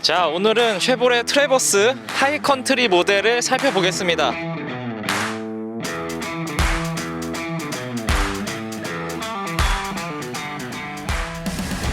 자, 오늘은 쉐보레 트래버스 하이컨트리 모델을 살펴보겠습니다.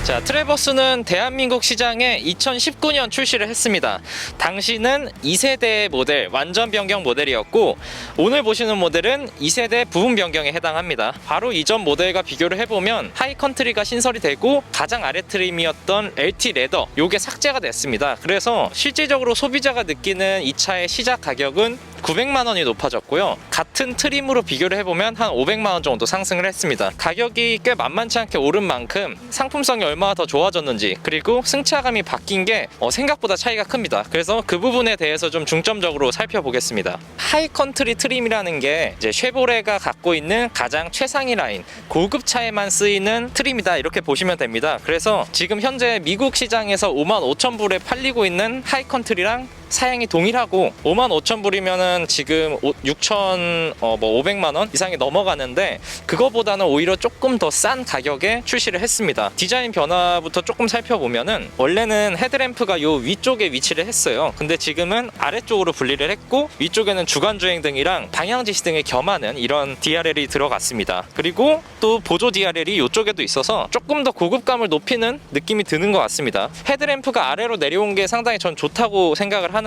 자, 트래버스는 대한민국 시장에 2019년 출시를 했습니다. 당시는 2세대 모델, 완전 변경 모델이었고, 오늘 보시는 모델은 2세대 부분 변경에 해당합니다. 바로 이전 모델과 비교를 해보면 하이컨트리가 신설이 되고 가장 아래 트림이었던 LT 레더, 요게 삭제가 됐습니다. 그래서 실질적으로 소비자가 느끼는 이 차의 시작 가격은 900만 원이 높아졌고요. 같은 트림으로 비교를 해보면 한 500만 원 정도 상승을 했습니다. 가격이 꽤 만만치 않게 오른 만큼 상품성이 얼마나 더 좋아졌는지, 그리고 승차감이 바뀐 게 생각보다 차이가 큽니다. 그래서 그 부분에 대해서 좀 중점적으로 살펴보겠습니다. 하이컨트리 트림이라는 게 이제 쉐보레가 갖고 있는 가장 최상위 라인, 고급 차에만 쓰이는 트림이다, 이렇게 보시면 됩니다. 그래서 지금 현재 미국 시장에서 55,000불에 팔리고 있는 하이컨트리랑 사양이 동일하고, 55,000불이면은 지금 6,500만 원 이상이 넘어가는데, 그거보다는 오히려 조금 더 싼 가격에 출시를 했습니다. 디자인 변화부터 조금 살펴보면은, 원래는 헤드램프가 요 위쪽에 위치를 했어요. 근데 지금은 아래쪽으로 분리를 했고, 위쪽에는 주간주행등이랑 방향지시등을 겸하는 이런 DRL이 들어갔습니다. 그리고 또 보조 DRL이 이쪽에도 있어서 조금 더 고급감을 높이는 느낌이 드는 것 같습니다. 헤드램프가 아래로 내려온 게 상당히 전 좋다고 생각을 하는데,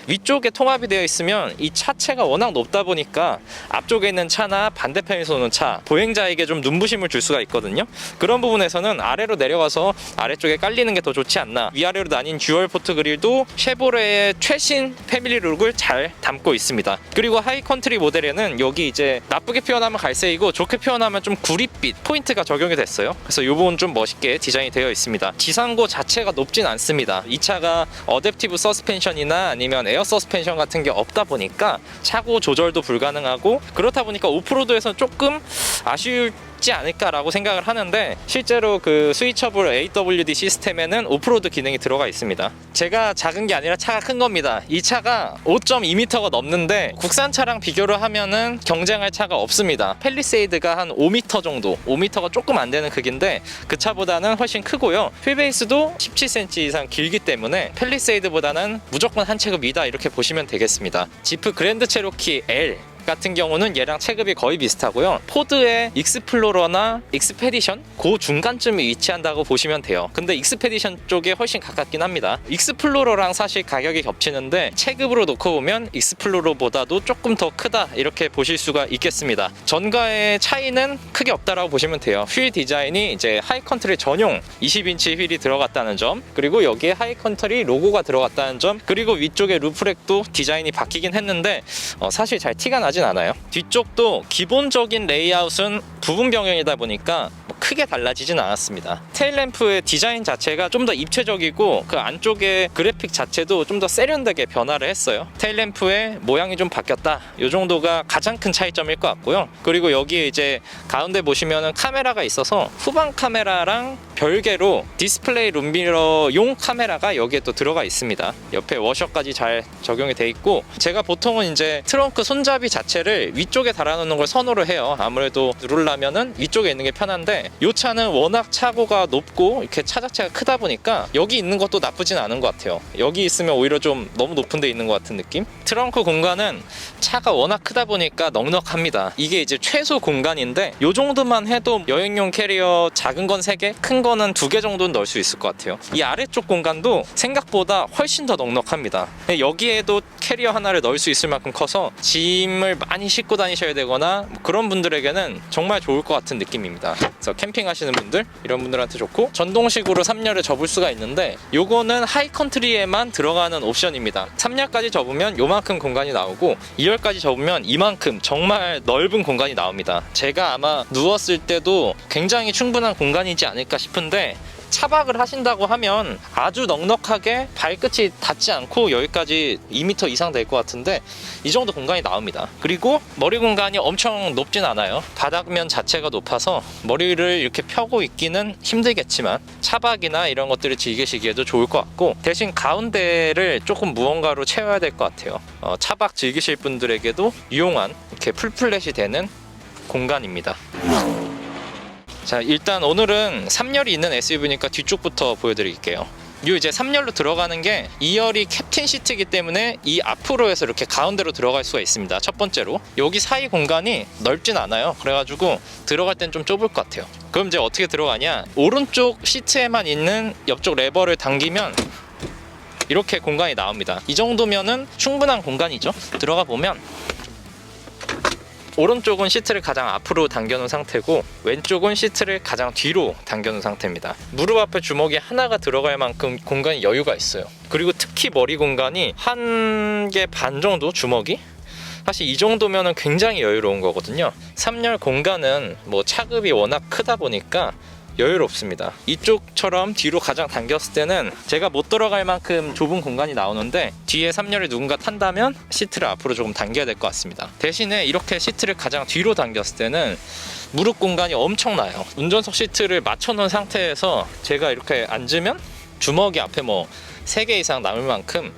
위쪽에 통합이 되어 있으면 이 차체가 워낙 높다 보니까 앞쪽에 있는 차나 반대편에서 오는 차, 보행자에게 좀 눈부심을 줄 수가 있거든요. 그런 부분에서는 아래로 내려가서 아래쪽에 깔리는 게 더 좋지 않나. 위아래로 나뉜 듀얼 포트 그릴도 쉐보레의 최신 패밀리 룩을 잘 담고 있습니다. 그리고 하이컨트리 모델에는 여기 이제 나쁘게 표현하면 갈색이고 좋게 표현하면 좀 구릿빛 포인트가 적용이 됐어요. 그래서 이 부분 좀 멋있게 디자인이 되어 있습니다. 지상고 자체가 높진 않습니다. 이 차가 어댑티브 서스펜션이나 아니면 에어 서스펜션 같은 게 없다 보니까 차고 조절도 불가능하고, 그렇다 보니까 오프로드에서는 조금 아쉬울지 않을까라고 생각을 하는데, 실제로 그 스위처블 AWD 시스템에는 오프로드 기능이 들어가 있습니다. 제가 작은 게 아니라 차가 큰 겁니다. 이 차가 5.2m가 넘는데 국산차랑 비교를 하면은 경쟁할 차가 없습니다. 팰리세이드가 한 5m 정도, 5m가 조금 안 되는 크기인데 그 차보다는 훨씬 크고요. 휠베이스도 17cm 이상 길기 때문에 팰리세이드보다는 무조건 한 체급 위다, 이렇게 보시면 되겠습니다. 지프 그랜드 체로키 L 같은 경우는 얘랑 체급이 거의 비슷하고요. 포드의 익스플로러나 익스페디션 그 중간쯤에 위치한다고 보시면 돼요. 근데 익스페디션 쪽에 훨씬 가깝긴 합니다. 익스플로러랑 사실 가격이 겹치는데 체급으로 놓고 보면 익스플로러보다도 조금 더 크다, 이렇게 보실 수가 있겠습니다. 전과의 차이는 크게 없다라고 보시면 돼요. 휠 디자인이 이제 하이컨트리 전용 20인치 휠이 들어갔다는 점, 그리고 여기에 하이컨트리 로고가 들어갔다는 점, 그리고 위쪽에 루프렉도 디자인이 바뀌긴 했는데 사실 잘 티가 나지 않아요. 뒤쪽도 기본적인 레이아웃은 부분 변경이다 보니까 크게 달라지진 않았습니다. 테일램프의 디자인 자체가 좀 더 입체적이고, 그 안쪽에 그래픽 자체도 좀 더 세련되게 변화를 했어요. 테일램프의 모양이 좀 바뀌었다, 이 정도가 가장 큰 차이점일 것 같고요. 그리고 여기에 이제 가운데 보시면은 카메라가 있어서 후방 카메라랑 별개로 디스플레이 룸미러용 카메라가 여기에 또 들어가 있습니다. 옆에 워셔까지 잘 적용이 돼 있고, 제가 보통은 이제 트렁크 손잡이 자체를 위쪽에 달아놓는 걸 선호를 해요. 아무래도 누르려면은 위쪽에 있는 게 편한데, 이 차는 워낙 차고가 높고 이렇게 차 자체가 크다 보니까 여기 있는 것도 나쁘진 않은 것 같아요. 여기 있으면 오히려 좀 너무 높은 데 있는 것 같은 느낌? 트렁크 공간은 차가 워낙 크다 보니까 넉넉합니다. 이게 이제 최소 공간인데, 이 정도만 해도 여행용 캐리어 작은 건 3개, 큰 거는 2개 정도는 넣을 수 있을 것 같아요. 이 아래쪽 공간도 생각보다 훨씬 더 넉넉합니다. 여기에도 캐리어 하나를 넣을 수 있을 만큼 커서 짐을 많이 싣고 다니셔야 되거나 그런 분들에게는 정말 좋을 것 같은 느낌입니다. 그래서 캠핑 하시는 분들, 이런 분들한테 좋고, 전동식으로 3열을 접을 수가 있는데 요거는 하이컨트리에만 들어가는 옵션입니다. 3열까지 접으면 요만큼 공간이 나오고, 2열까지 접으면 이만큼 정말 넓은 공간이 나옵니다. 제가 아마 누웠을 때도 굉장히 충분한 공간이지 않을까 싶은데, 차박을 하신다고 하면 아주 넉넉하게 발끝이 닿지 않고 여기까지 2m 이상 될 것 같은데, 이 정도 공간이 나옵니다. 그리고 머리 공간이 엄청 높진 않아요. 바닥면 자체가 높아서 머리를 이렇게 펴고 있기는 힘들겠지만 차박이나 이런 것들을 즐기시기에도 좋을 것 같고, 대신 가운데를 조금 무언가로 채워야 될 것 같아요. 차박 즐기실 분들에게도 유용한 이렇게 풀플랫이 되는 공간입니다. 자, 일단 오늘은 3열이 있는 SUV니까 뒤쪽부터 보여드릴게요. 이 이제 3열로 들어가는 게 2열이 캡틴 시트이기 때문에 이 앞으로 해서 이렇게 가운데로 들어갈 수가 있습니다. 첫 번째로 여기 사이 공간이 넓진 않아요. 그래가지고 들어갈 땐 좀 좁을 것 같아요. 그럼 이제 어떻게 들어가냐, 오른쪽 시트에만 있는 옆쪽 레버를 당기면 이렇게 공간이 나옵니다. 이 정도면은 충분한 공간이죠. 들어가 보면 오른쪽은 시트를 가장 앞으로 당겨놓은 상태고 왼쪽은 시트를 가장 뒤로 당겨놓은 상태입니다. 무릎 앞에 주먹이 하나가 들어갈 만큼 공간이 여유가 있어요. 그리고 특히 머리 공간이 1개 반 정도, 주먹이 사실 이 정도면 굉장히 여유로운 거거든요. 3열 공간은 뭐 차급이 워낙 크다 보니까 여유롭습니다. 이쪽처럼 뒤로 가장 당겼을 때는 제가 못 들어갈 만큼 좁은 공간이 나오는데 뒤에 3열을 누군가 탄다면 시트를 앞으로 조금 당겨야 될 것 같습니다. 대신에 이렇게 시트를 가장 뒤로 당겼을 때는 무릎 공간이 엄청나요. 운전석 시트를 맞춰놓은 상태에서 제가 이렇게 앉으면 주먹이 앞에 뭐 3개 이상 남을 만큼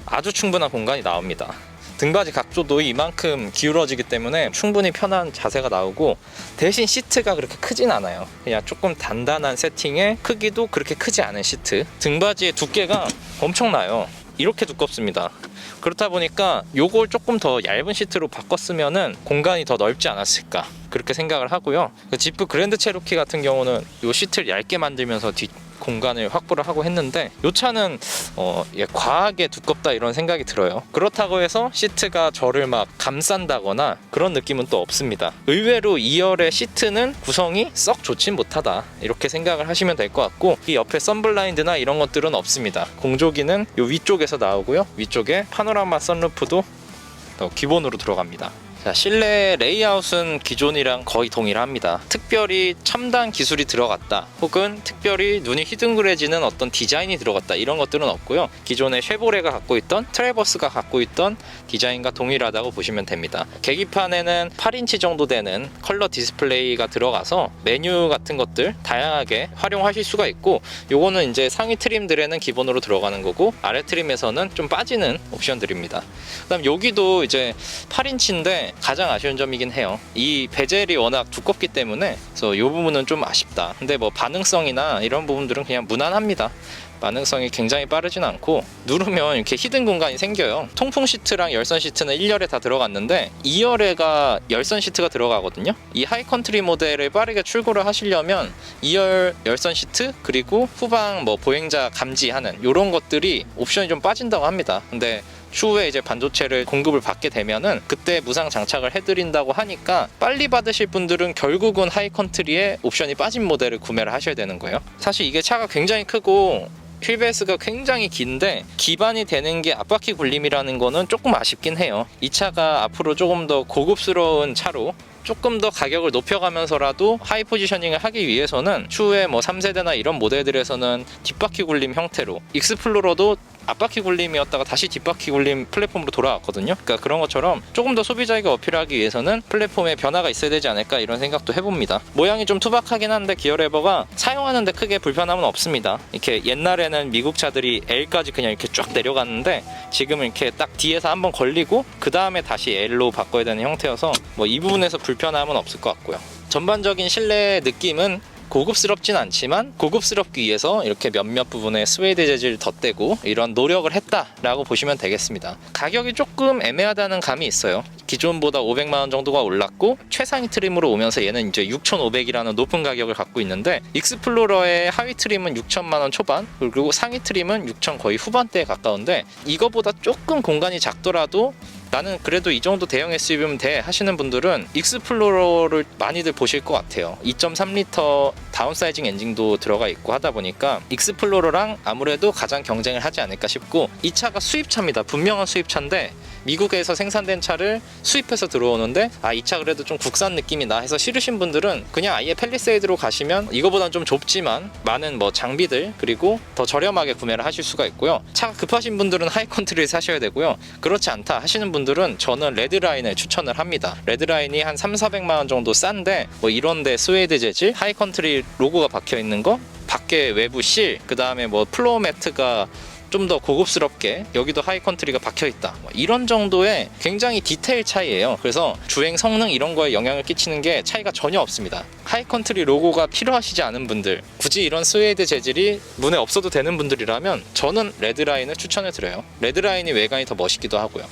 아주 충분한 공간이 나옵니다. 등받이 각도도 이만큼 기울어지기 때문에 충분히 편한 자세가 나오고, 대신 시트가 그렇게 크진 않아요. 그냥 조금 단단한 세팅에 크기도 그렇게 크지 않은 시트. 등받이의 두께가 엄청나요. 이렇게 두껍습니다. 그렇다 보니까 요걸 조금 더 얇은 시트로 바꿨으면은 공간이 더 넓지 않았을까, 그렇게 생각을 하고요. 그 지프 그랜드 체로키 같은 경우는 요 시트를 얇게 만들면서 뒷 공간을 확보를 하고 했는데 이 차는 과하게 두껍다 이런 생각이 들어요. 그렇다고 해서 시트가 저를 막 감싼다거나 그런 느낌은 또 없습니다. 의외로 2열의 시트는 구성이 썩 좋진 못하다, 이렇게 생각을 하시면 될 것 같고, 이 옆에 선블라인드나 이런 것들은 없습니다. 공조기는 이 위쪽에서 나오고요. 위쪽에 파노라마 선루프도 기본으로 들어갑니다. 자, 실내 레이아웃은 기존이랑 거의 동일합니다. 특별히 첨단 기술이 들어갔다, 혹은 특별히 눈이 휘둥그레지는 어떤 디자인이 들어갔다, 이런 것들은 없고요. 기존의 쉐보레가 갖고 있던, 트레버스가 갖고 있던 디자인과 동일하다고 보시면 됩니다. 계기판에는 8인치 정도 되는 컬러 디스플레이가 들어가서 메뉴 같은 것들 다양하게 활용하실 수가 있고, 요거는 이제 상위 트림들에는 기본으로 들어가는 거고 아래 트림에서는 좀 빠지는 옵션들입니다. 그다음 여기도 이제 8인치인데 가장 아쉬운 점이긴 해요. 이 베젤이 워낙 두껍기 때문에 그래서 이 부분은 좀 아쉽다. 근데 뭐 반응성이나 이런 부분들은 그냥 무난합니다. 반응성이 굉장히 빠르진 않고 누르면 이렇게 히든 공간이 생겨요. 통풍 시트랑 열선 시트는 1열에 다 들어갔는데 2열에가 열선 시트가 들어가거든요. 이 하이컨트리 모델을 빠르게 출고를 하시려면 2열 열선 시트, 그리고 후방 뭐 보행자 감지하는 이런 것들이 옵션이 좀 빠진다고 합니다. 근데 추후에 이제 반도체를 공급을 받게 되면은 그때 무상 장착을 해드린다고 하니까 빨리 받으실 분들은 결국은 하이컨트리에 옵션이 빠진 모델을 구매를 하셔야 되는 거예요. 사실 이게 차가 굉장히 크고 휠베이스가 굉장히 긴데 기반이 되는 게 앞바퀴 굴림이라는 거는 조금 아쉽긴 해요. 이 차가 앞으로 조금 더 고급스러운 차로 조금 더 가격을 높여가면서라도 하이 포지셔닝을 하기 위해서는 추후에 뭐 3세대나 이런 모델들에서는 뒷바퀴 굴림 형태로, 익스플로러도 앞바퀴 굴림이었다가 다시 뒷바퀴 굴림 플랫폼으로 돌아왔거든요. 그러니까 그런 것처럼 조금 더 소비자에게 어필하기 위해서는 플랫폼에 변화가 있어야 되지 않을까, 이런 생각도 해봅니다. 모양이 좀 투박하긴 한데 기어 레버가 사용하는데 크게 불편함은 없습니다. 이렇게 옛날에는 미국 차들이 L까지 그냥 이렇게 쫙 내려갔는데 지금은 이렇게 딱 뒤에서 한번 걸리고 그 다음에 다시 L로 바꿔야 되는 형태여서 뭐 이 부분에서 불편함은 없을 것 같고요. 전반적인 실내 느낌은 고급스럽진 않지만 고급스럽기 위해서 이렇게 몇몇 부분에 스웨이드 재질을 덧대고 이런 노력을 했다라고 보시면 되겠습니다. 가격이 조금 애매하다는 감이 있어요. 기존보다 500만원 정도가 올랐고 최상위 트림으로 오면서 얘는 이제 6,500이라는 높은 가격을 갖고 있는데, 익스플로러의 하위 트림은 6천만원 초반, 그리고 상위 트림은 6천 거의 후반대에 가까운데, 이거보다 조금 공간이 작더라도 나는 그래도 이 정도 대형 SUV면 돼 하시는 분들은 익스플로러를 많이들 보실 것 같아요. 2.3L 다운사이징 엔진도 들어가 있고 하다 보니까 익스플로러랑 아무래도 가장 경쟁을 하지 않을까 싶고, 이 차가 수입차입니다. 분명한 수입차인데 미국에서 생산된 차를 수입해서 들어오는데 이 차 그래도 좀 국산 느낌이 나 해서 싫으신 분들은 그냥 아예 팰리세이드로 가시면 이거보다는 좀 좁지만 많은 뭐 장비들 그리고 더 저렴하게 구매를 하실 수가 있고요. 차가 급하신 분들은 하이컨트리를 사셔야 되고요. 그렇지 않다 하시는 분들은 저는 레드라인을 추천을 합니다. 레드라인이 한 3,400만원 정도 싼데 뭐 이런데 스웨이드 재질 하이컨트리 로고가 박혀 있는 거, 밖에 외부 실, 그 다음에 뭐 플로어 매트가 좀 더 고급스럽게 여기도 하이컨트리가 박혀있다, 이런 정도의 굉장히 디테일 차이예요. 그래서 주행 성능 이런 거에 영향을 끼치는 게 차이가 전혀 없습니다. 하이컨트리 로고가 필요하시지 않은 분들, 굳이 이런 스웨이드 재질이 눈에 없어도 되는 분들이라면 저는 레드라인을 추천해 드려요. 레드라인이 외관이 더 멋있기도 하고요.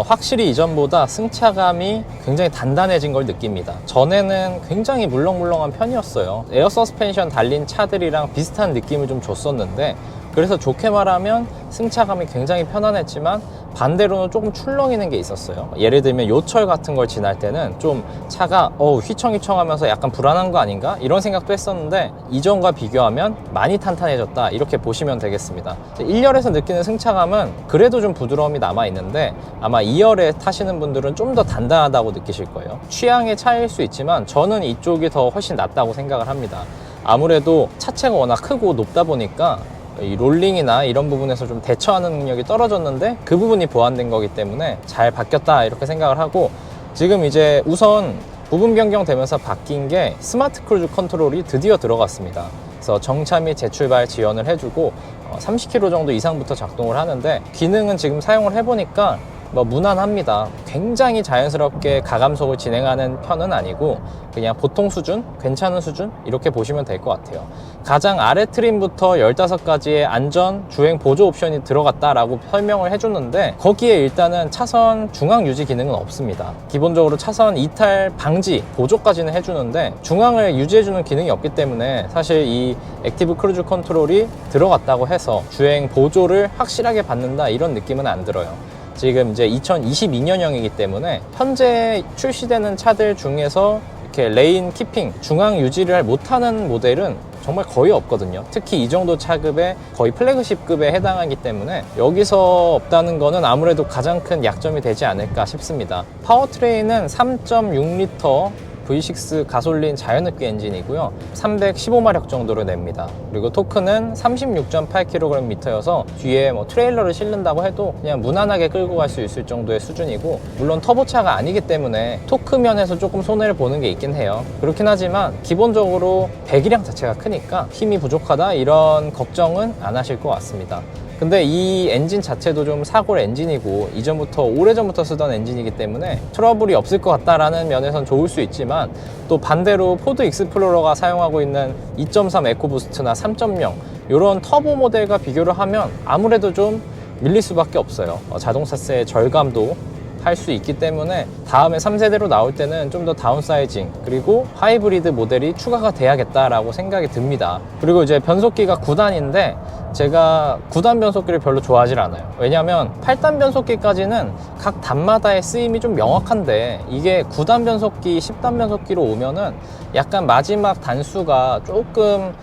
확실히 이전보다 승차감이 굉장히 단단해진 걸 느낍니다. 전에는 굉장히 물렁물렁한 편이었어요. 에어 서스펜션 달린 차들이랑 비슷한 느낌을 좀 줬었는데, 그래서 좋게 말하면 승차감이 굉장히 편안했지만 반대로는 조금 출렁이는 게 있었어요. 예를 들면 요철 같은 걸 지날 때는 좀 차가 휘청휘청하면서 약간 불안한 거 아닌가? 이런 생각도 했었는데, 이전과 비교하면 많이 탄탄해졌다, 이렇게 보시면 되겠습니다. 1열에서 느끼는 승차감은 그래도 좀 부드러움이 남아있는데, 아마 2열에 타시는 분들은 좀 더 단단하다고 느끼실 거예요. 취향의 차이일 수 있지만 저는 이쪽이 더 훨씬 낫다고 생각을 합니다. 아무래도 차체가 워낙 크고 높다 보니까 이 롤링이나 이런 부분에서 좀 대처하는 능력이 떨어졌는데, 그 부분이 보완된 거기 때문에 잘 바뀌었다, 이렇게 생각을 하고, 지금 이제 우선 부분 변경되면서 바뀐 게 스마트 크루즈 컨트롤이 드디어 들어갔습니다. 그래서 정차 및 재출발 지원을 해주고 30km 정도 이상부터 작동을 하는데, 기능은 지금 사용을 해보니까 무난합니다. 굉장히 자연스럽게 가감속을 진행하는 편은 아니고 그냥 보통 수준, 괜찮은 수준, 이렇게 보시면 될 것 같아요. 가장 아래 트림부터 15가지의 안전, 주행 보조 옵션이 들어갔다라고 설명을 해줬는데, 거기에 일단은 차선 중앙 유지 기능은 없습니다. 기본적으로 차선 이탈 방지 보조까지는 해주는데 중앙을 유지해주는 기능이 없기 때문에 사실 이 액티브 크루즈 컨트롤이 들어갔다고 해서 주행 보조를 확실하게 받는다, 이런 느낌은 안 들어요. 지금 이제 2022년형이기 때문에 현재 출시되는 차들 중에서 이렇게 레인 키핑, 중앙 유지를 못하는 모델은 정말 거의 없거든요. 특히 이 정도 차급의 거의 플래그십급에 해당하기 때문에 여기서 없다는 거는 아무래도 가장 큰 약점이 되지 않을까 싶습니다. 파워트레인은 3.6L V6 가솔린 자연흡기 엔진이고요. 315마력 정도로 냅니다. 그리고 토크는 36.8kgm여서 뒤에 트레일러를 실는다고 해도 그냥 무난하게 끌고 갈 수 있을 정도의 수준이고, 물론 터보차가 아니기 때문에 토크 면에서 조금 손해를 보는 게 있긴 해요. 그렇긴 하지만 기본적으로 배기량 자체가 크니까 힘이 부족하다, 이런 걱정은 안 하실 것 같습니다. 근데 이 엔진 자체도 좀 사골 엔진이고 이전부터 오래전부터 쓰던 엔진이기 때문에 트러블이 없을 것 같다라는 면에선 좋을 수 있지만, 또 반대로 포드 익스플로러가 사용하고 있는 2.3 에코부스트나 3.0 이런 터보 모델과 비교를 하면 아무래도 좀 밀릴 수밖에 없어요. 자동차세의 절감도 할 수 있기 때문에 다음에 3세대로 나올 때는 좀 더 다운사이징, 그리고 하이브리드 모델이 추가가 돼야겠다라고 생각이 듭니다. 그리고 이제 변속기가 9단인데 제가 9단 변속기를 별로 좋아하질 않아요. 왜냐면 8단 변속기까지는 각 단마다의 쓰임이 좀 명확한데, 이게 9단 변속기, 10단 변속기로 오면은 약간 마지막 단수가 조금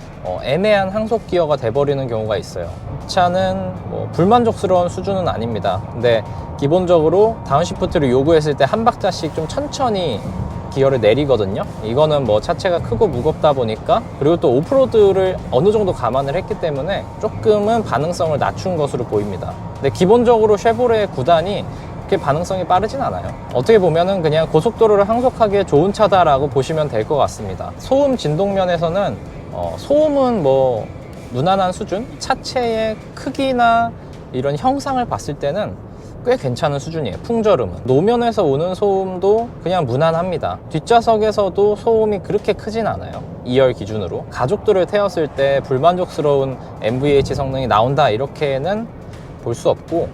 애매한 항속 기어가 돼버리는 경우가 있어요. 이 차는 불만족스러운 수준은 아닙니다. 근데 기본적으로 다운시프트를 요구했을 때 한 박자씩 좀 천천히 기어를 내리거든요. 이거는 차체가 크고 무겁다 보니까, 그리고 또 오프로드를 어느 정도 감안을 했기 때문에 조금은 반응성을 낮춘 것으로 보입니다. 근데 기본적으로 쉐보레의 9단이 그렇게 반응성이 빠르진 않아요. 어떻게 보면은 그냥 고속도로를 항속하기에 좋은 차다라고 보시면 될 것 같습니다. 소음 진동 면에서는 소음은 무난한 수준? 차체의 크기나 이런 형상을 봤을 때는 꽤 괜찮은 수준이에요. 풍절음은. 노면에서 오는 소음도 그냥 무난합니다. 뒷좌석에서도 소음이 그렇게 크진 않아요. 2열 기준으로. 가족들을 태웠을 때 불만족스러운 MVH 성능이 나온다, 이렇게는 볼 수 없고,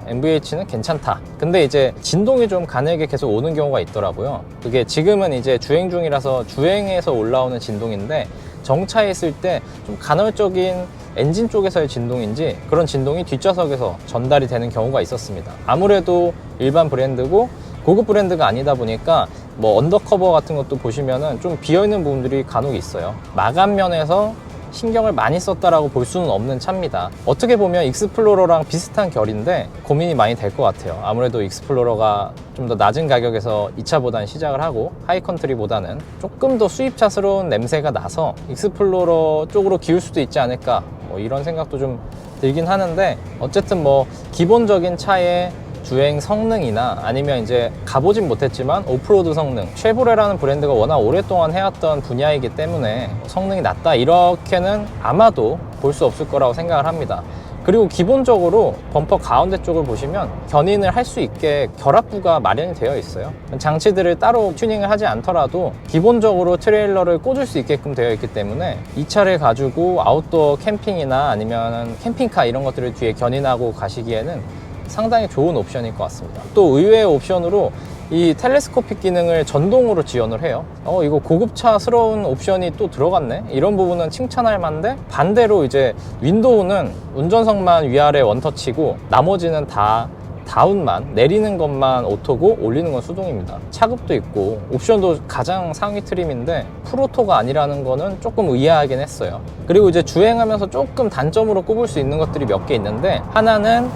MVH는 괜찮다. 근데 이제 진동이 좀 가늘게 계속 오는 경우가 있더라고요. 그게 지금은 이제 주행 중이라서 주행에서 올라오는 진동인데, 정차에 있을 때 좀 간헐적인 엔진 쪽에서의 진동인지 그런 진동이 뒷좌석에서 전달이 되는 경우가 있었습니다. 아무래도 일반 브랜드고 고급 브랜드가 아니다 보니까 언더커버 같은 것도 보시면은 좀 비어있는 부분들이 간혹 있어요. 마감 면에서 신경을 많이 썼다라고 볼 수는 없는 차입니다. 어떻게 보면 익스플로러랑 비슷한 결인데 고민이 많이 될 것 같아요. 아무래도 익스플로러가 좀 더 낮은 가격에서 이 차보다는 시작을 하고 하이컨트리보다는 조금 더 수입차스러운 냄새가 나서 익스플로러 쪽으로 기울 수도 있지 않을까, 이런 생각도 좀 들긴 하는데, 어쨌든 기본적인 차의 주행 성능이나 아니면 이제 가보진 못했지만 오프로드 성능, 쉐보레라는 브랜드가 워낙 오랫동안 해왔던 분야이기 때문에 성능이 낮다 이렇게는 아마도 볼 수 없을 거라고 생각을 합니다. 그리고 기본적으로 범퍼 가운데 쪽을 보시면 견인을 할 수 있게 결합부가 마련이 되어 있어요. 장치들을 따로 튜닝을 하지 않더라도 기본적으로 트레일러를 꽂을 수 있게끔 되어 있기 때문에 이 차를 가지고 아웃도어 캠핑이나 아니면 캠핑카 이런 것들을 뒤에 견인하고 가시기에는 상당히 좋은 옵션일 것 같습니다. 또 의외의 옵션으로 이 텔레스코픽 기능을 전동으로 지원을 해요. 이거 고급차스러운 옵션이 또 들어갔네? 이런 부분은 칭찬할 만한데, 반대로 이제 윈도우는 운전석만 위아래 원터치고 나머지는 다 다운만, 내리는 것만 오토고 올리는 건 수동입니다. 차급도 있고 옵션도 가장 상위 트림인데 풀오토가 아니라는 거는 조금 의아하긴 했어요. 그리고 이제 주행하면서 조금 단점으로 꼽을 수 있는 것들이 몇 개 있는데, 하나는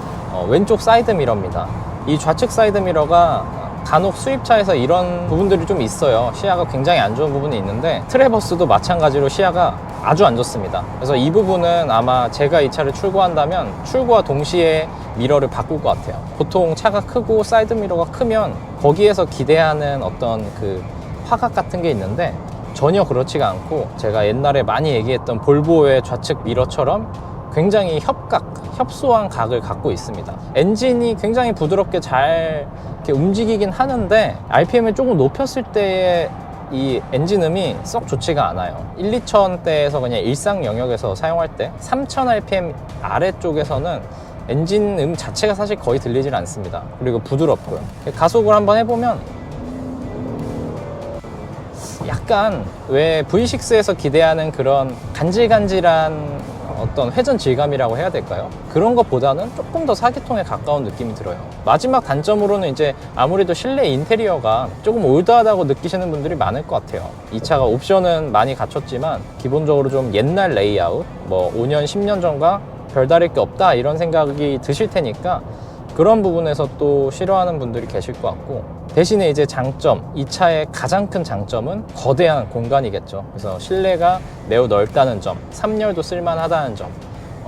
왼쪽 사이드 미러입니다. 이 좌측 사이드 미러가 간혹 수입차에서 이런 부분들이 좀 있어요. 시야가 굉장히 안 좋은 부분이 있는데 트래버스도 마찬가지로 시야가 아주 안 좋습니다. 그래서 이 부분은 아마 제가 이 차를 출고한다면 출고와 동시에 미러를 바꿀 것 같아요. 보통 차가 크고 사이드 미러가 크면 거기에서 기대하는 어떤 그 화각 같은 게 있는데 전혀 그렇지가 않고, 제가 옛날에 많이 얘기했던 볼보의 좌측 미러처럼 굉장히 협소한 각을 갖고 있습니다. 엔진이 굉장히 부드럽게 잘 이렇게 움직이긴 하는데 RPM을 조금 높였을 때의 이 엔진음이 썩 좋지가 않아요. 1, 2천대에서 그냥 일상 영역에서 사용할 때 3000 RPM 아래쪽에서는 엔진음 자체가 사실 거의 들리질 않습니다. 그리고 부드럽고요. 가속을 한번 해보면 약간 왜 V6에서 기대하는 그런 간질간질한 어떤 회전 질감이라고 해야 될까요? 그런 것보다는 조금 더 사기통에 가까운 느낌이 들어요. 마지막 단점으로는 이제 아무래도 실내 인테리어가 조금 올드하다고 느끼시는 분들이 많을 것 같아요. 이 차가 옵션은 많이 갖췄지만 기본적으로 좀 옛날 레이아웃, 뭐 5년, 10년 전과 별다를 게 없다 이런 생각이 드실 테니까 그런 부분에서 또 싫어하는 분들이 계실 것 같고, 대신에 이제 장점, 이 차의 가장 큰 장점은 거대한 공간이겠죠. 그래서 실내가 매우 넓다는 점, 3열도 쓸만하다는 점,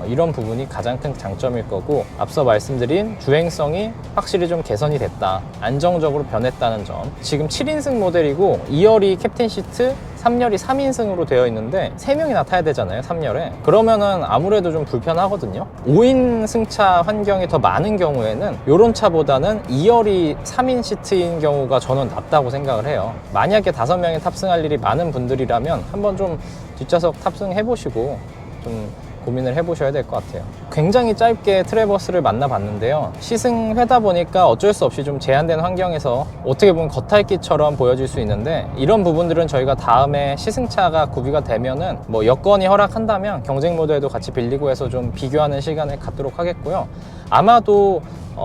이런 부분이 가장 큰 장점일 거고, 앞서 말씀드린 주행성이 확실히 좀 개선이 됐다, 안정적으로 변했다는 점. 지금 7인승 모델이고 2열이 캡틴 시트, 3열이 3인승으로 되어 있는데 3명이나 타야 되잖아요, 3열에. 그러면은 아무래도 좀 불편하거든요. 5인 승차 환경이 더 많은 경우에는 이런 차보다는 2열이 3인 시트인 경우가 저는 낫다고 생각을 해요. 만약에 5명이 탑승할 일이 많은 분들이라면 한번 좀 뒷좌석 탑승해 보시고 좀 고민을 해보셔야 될 것 같아요. 굉장히 짧게 트래버스를 만나봤는데요. 시승회다 보니까 어쩔 수 없이 좀 제한된 환경에서 어떻게 보면 겉핥기처럼 보여질 수 있는데, 이런 부분들은 저희가 다음에 시승차가 구비가 되면은 뭐 여건이 허락한다면 경쟁 모델도 같이 빌리고 해서 좀 비교하는 시간을 갖도록 하겠고요. 아마도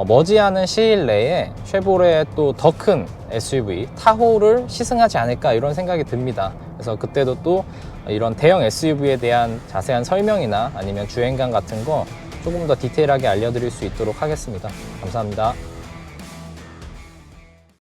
머지않은 시일 내에 쉐보레의 또 더 큰 SUV 타호를 시승하지 않을까 이런 생각이 듭니다. 그래서 그때도 또 이런 대형 SUV에 대한 자세한 설명이나 아니면 주행감 같은 거 조금 더 디테일하게 알려드릴 수 있도록 하겠습니다. 감사합니다.